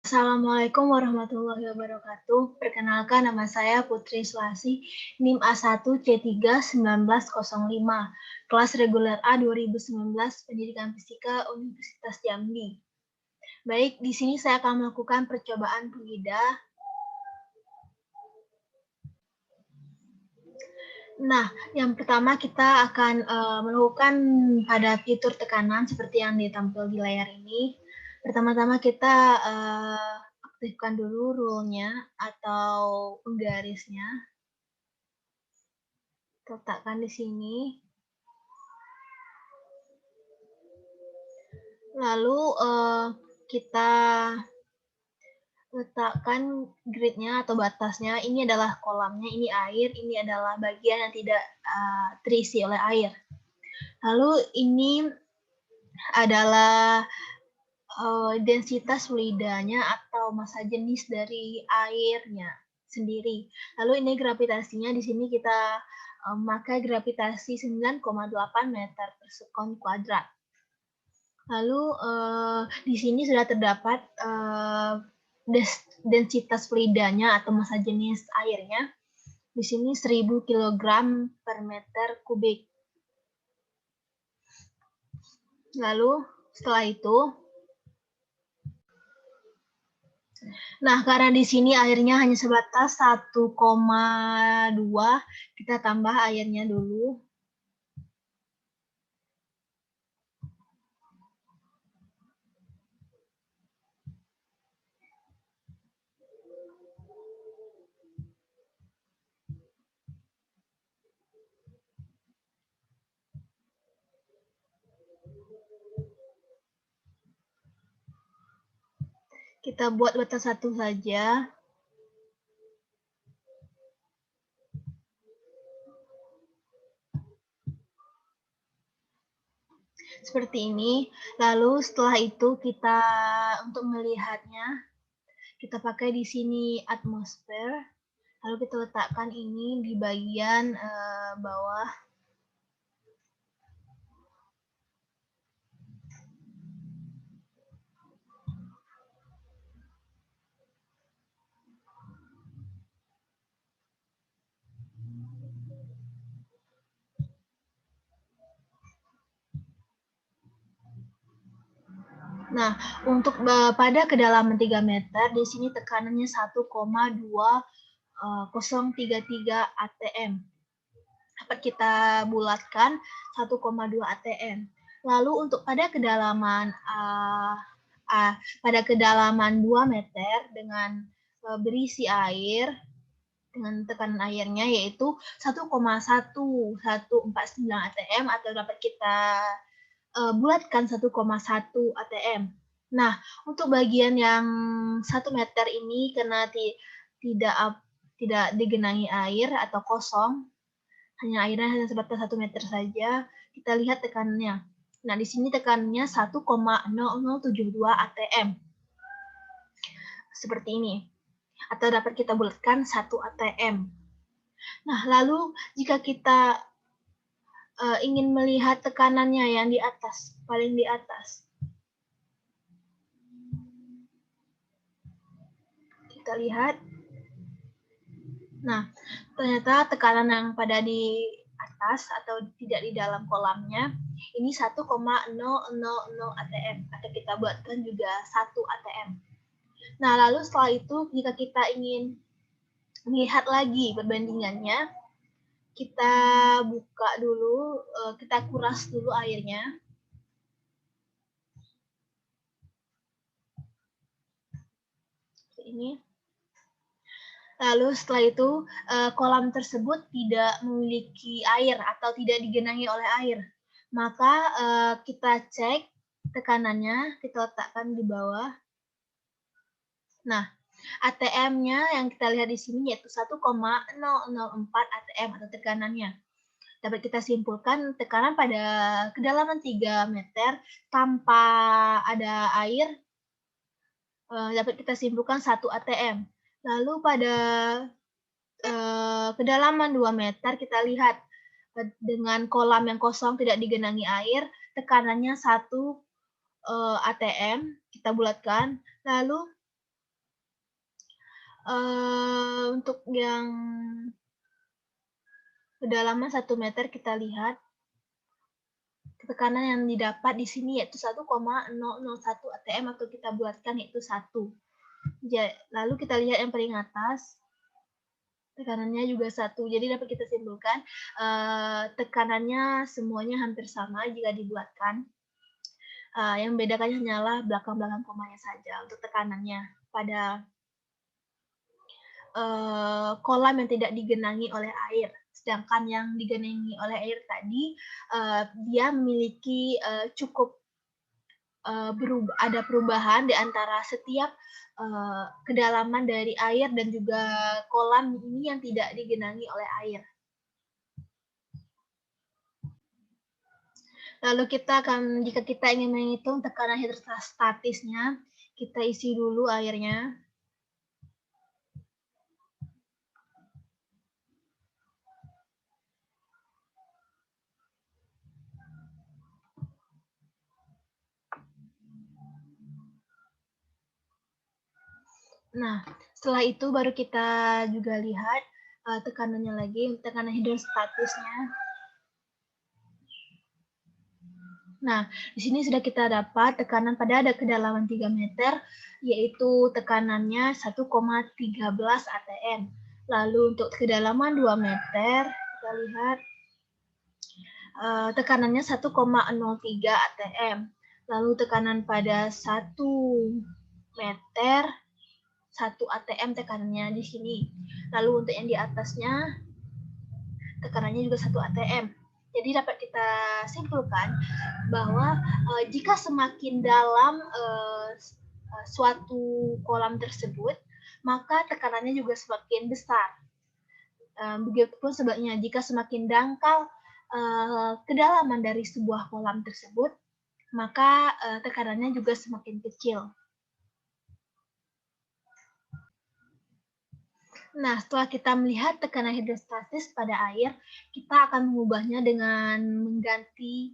Assalamualaikum warahmatullahi wabarakatuh. Perkenalkan nama saya Putri Suasi, NIM A1C31905, kelas reguler A 2019, Pendidikan Fisika Universitas Jambi. Baik, di sini saya akan melakukan percobaan pengidah. Nah, yang pertama kita akan melakukan pada fitur tekanan seperti yang ditampil di layar ini. Pertama-tama kita aktifkan dulu rule-nya atau penggarisnya. Letakkan di sini. Lalu kita letakkan grid-nya atau batasnya. Ini adalah kolamnya, ini air, ini adalah bagian yang tidak terisi oleh air. Lalu ini adalah densitas fluidanya atau massa jenis dari airnya sendiri. Lalu ini gravitasinya, di sini kita memakai gravitasi 9,8 meter per sekon kuadrat. Lalu di sini sudah terdapat densitas fluidanya atau massa jenis airnya. Di sini 1000 kg per meter kubik. Lalu setelah itu, nah karena di sini airnya hanya sebatas 1,2, kita tambah airnya dulu. Kita buat batas 1 saja. Seperti ini. Lalu setelah itu kita untuk melihatnya, kita pakai di sini atmosfer. Lalu kita letakkan ini di bagian bawah. Nah, untuk pada kedalaman 3 meter, di sini tekanannya 1,2033 atm. Dapat kita bulatkan 1,2 atm. Lalu untuk pada kedalaman 2 meter dengan berisi air, dengan tekanan airnya yaitu 1,1149 atm atau dapat kita bulatkan 1,1 atm. Nah, untuk bagian yang 1 meter ini karena tidak digenangi air atau kosong, hanya airnya hanya sebatas 1 meter saja, kita lihat tekanannya. Nah, di sini tekanannya 1,0072 atm. Seperti ini. Atau dapat kita bulatkan 1 atm. Nah, lalu jika kita ingin melihat tekanannya yang di atas, paling di atas. Kita lihat. Nah, ternyata tekanan yang pada di atas atau tidak di dalam kolamnya, ini 1,000 atm. Atau kita buatkan juga 1 atm. Nah, lalu setelah itu, jika kita ingin melihat lagi perbandingannya, kita buka dulu, kita kuras dulu airnya. Ini. Lalu setelah itu, kolam tersebut tidak memiliki air atau tidak digenangi oleh air. Maka kita cek tekanannya, kita letakkan di bawah. Nah, ATM-nya yang kita lihat di sini yaitu 1,004 ATM atau tekanannya. Dapat kita simpulkan tekanan pada kedalaman 3 meter tanpa ada air dapat kita simpulkan 1 ATM. Lalu pada kedalaman 2 meter kita lihat dengan kolam yang kosong tidak digenangi air, tekanannya 1 ATM, kita bulatkan. Lalu Untuk yang kedalaman 1 meter kita lihat tekanan yang didapat di sini yaitu 1,001 atm atau kita buatkan yaitu 1. Lalu kita lihat yang paling atas, tekanannya juga 1. Jadi dapat kita simpulkan tekanannya semuanya hampir sama jika dibuatkan. Yang membedakannya hanyalah belakang-belakang komanya saja untuk tekanannya pada kolam yang tidak digenangi oleh air. Sedangkan yang digenangi oleh air tadi, dia memiliki cukup ada perubahan di antara setiap kedalaman dari air dan juga kolam ini yang tidak digenangi oleh air. Lalu jika kita ingin menghitung tekanan hidrostatisnya, kita isi dulu airnya. Nah, setelah itu baru kita juga lihat tekanannya lagi, tekanan hidrostatisnya. Nah, di sini sudah kita dapat tekanan pada kedalaman 3 meter, yaitu tekanannya 1,13 atm. Lalu untuk kedalaman 2 meter, kita lihat tekanannya 1,03 atm. Lalu tekanan pada 1 meter, 1 atm tekanannya di sini. Lalu untuk yang di atasnya, tekanannya juga 1 atm. Jadi dapat kita simpulkan bahwa jika semakin dalam suatu kolam tersebut, maka tekanannya juga semakin besar. Begitupun sebaliknya, jika semakin dangkal kedalaman dari sebuah kolam tersebut, maka tekanannya juga semakin kecil. Nah, setelah kita melihat tekanan hidrostatis pada air, kita akan mengubahnya dengan mengganti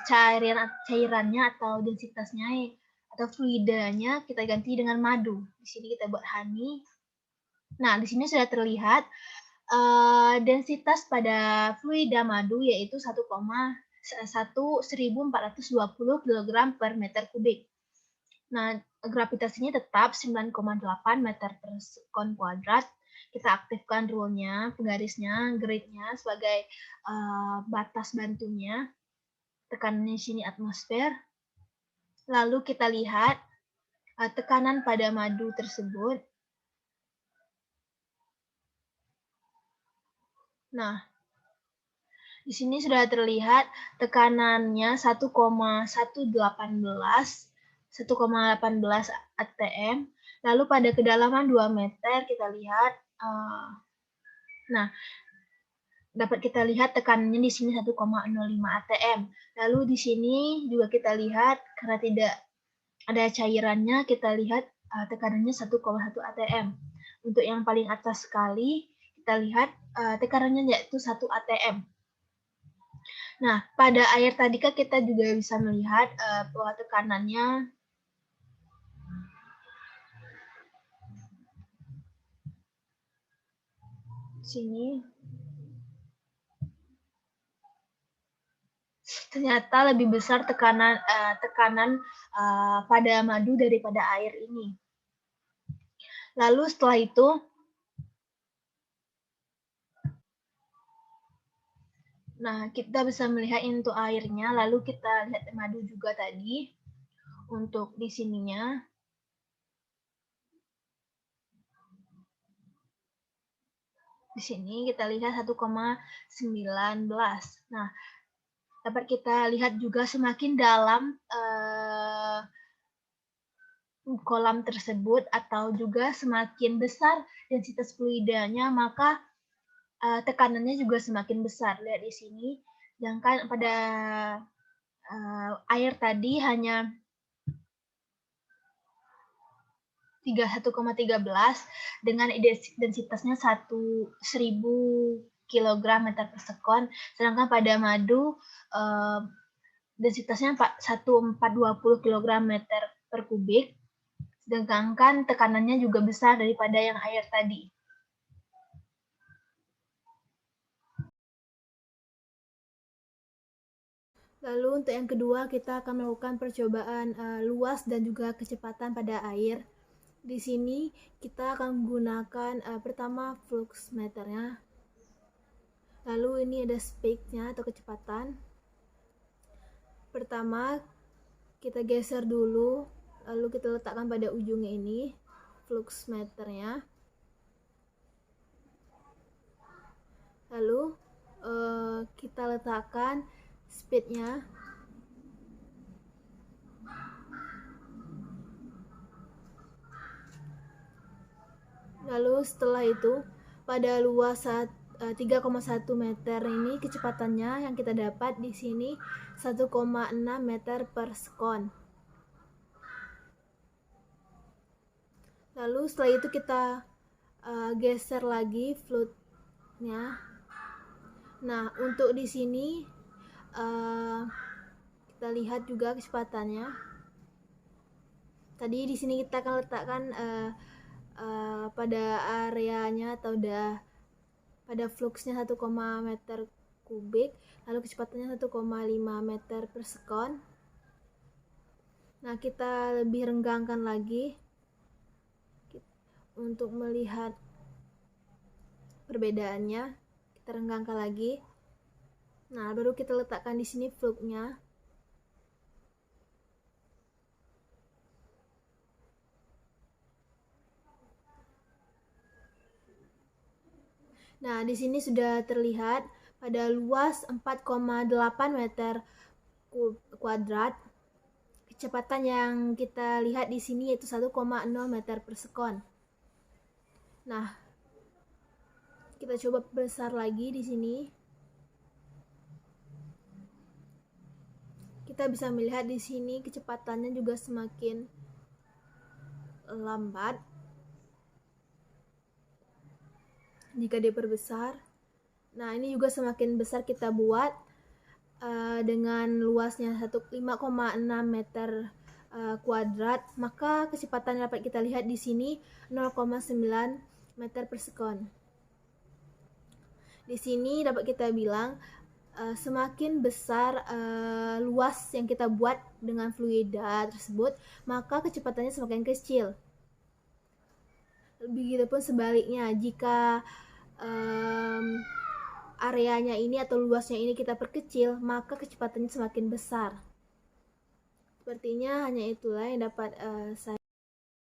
cairannya atau densitasnya atau fluidanya kita ganti dengan madu. Di sini kita buat honey. Nah, di sini sudah terlihat densitas pada fluida madu yaitu 1.420 kg per meter kubik. Nah, gravitasinya tetap 9,8 meter per sekon kuadrat. Kita aktifkan rule-nya, penggarisnya, grade-nya sebagai batas bantunya. Tekanannya di sini atmosfer. Lalu kita lihat tekanan pada madu tersebut. Nah, di sini sudah terlihat tekanannya 1,18 atm. Lalu pada kedalaman 2 meter kita lihat, nah dapat kita lihat tekanannya di sini 1,05 atm. Lalu di sini juga kita lihat karena tidak ada cairannya, kita lihat tekanannya 1,1 atm. Untuk yang paling atas sekali kita lihat tekanannya yaitu 1 atm. Nah, pada air tadi kan kita juga bisa melihat bahwa tekanannya sini ternyata lebih besar tekanan pada madu daripada air ini. Lalu setelah itu kita bisa melihat untuk airnya, lalu kita lihat madu juga tadi untuk di sininya. Di sini kita lihat 1,19. Nah, dapat kita lihat juga semakin dalam kolam tersebut atau juga semakin besar densitas fluidanya, maka tekanannya juga semakin besar. Lihat di sini, sedangkan pada air tadi hanya 1,13 dengan densitasnya 1.000 kg meter per sekon, sedangkan pada madu densitasnya 1.420 kg meter per kubik, sedangkan tekanannya juga besar daripada yang air tadi. Lalu untuk yang kedua, kita akan melakukan percobaan luas dan juga kecepatan pada air. Di sini kita akan menggunakan pertama flux meternya. Lalu ini ada speed-nya atau kecepatan. Pertama, kita geser dulu, lalu kita letakkan pada ujungnya ini flux meternya. Lalu kita letakkan speed-nya. Lalu setelah itu pada luas 3,1 meter ini kecepatannya yang kita dapat di sini 1,6 meter per sekon. Lalu setelah itu kita geser lagi floatnya. Nah, untuk di sini kita lihat juga kecepatannya. Tadi di sini kita akan letakkan pada areanya atau pada fluxnya 1, meter kubik, lalu kecepatannya 1,5 meter per sekon. Nah, kita lebih renggangkan lagi untuk melihat perbedaannya. Kita renggangkan lagi. Nah, baru kita letakkan di sini fluknya. Nah, di sini sudah terlihat pada luas 4,8 meter kuadrat. Kecepatan yang kita lihat di sini yaitu 1,0 meter per sekon. Nah, kita coba besar lagi di sini. Kita bisa melihat di sini kecepatannya juga semakin lambat jika diperbesar. Nah, ini juga semakin besar kita buat dengan luasnya 5,6 meter kuadrat, maka kecepatan yang dapat kita lihat di sini 0,9 meter per sekon. Di sini dapat kita bilang semakin besar luas yang kita buat dengan fluida tersebut, maka kecepatannya semakin kecil. Begitupun sebaliknya, jika areanya ini atau luasnya ini kita perkecil, maka kecepatannya semakin besar. Sepertinya hanya itulah yang dapat saya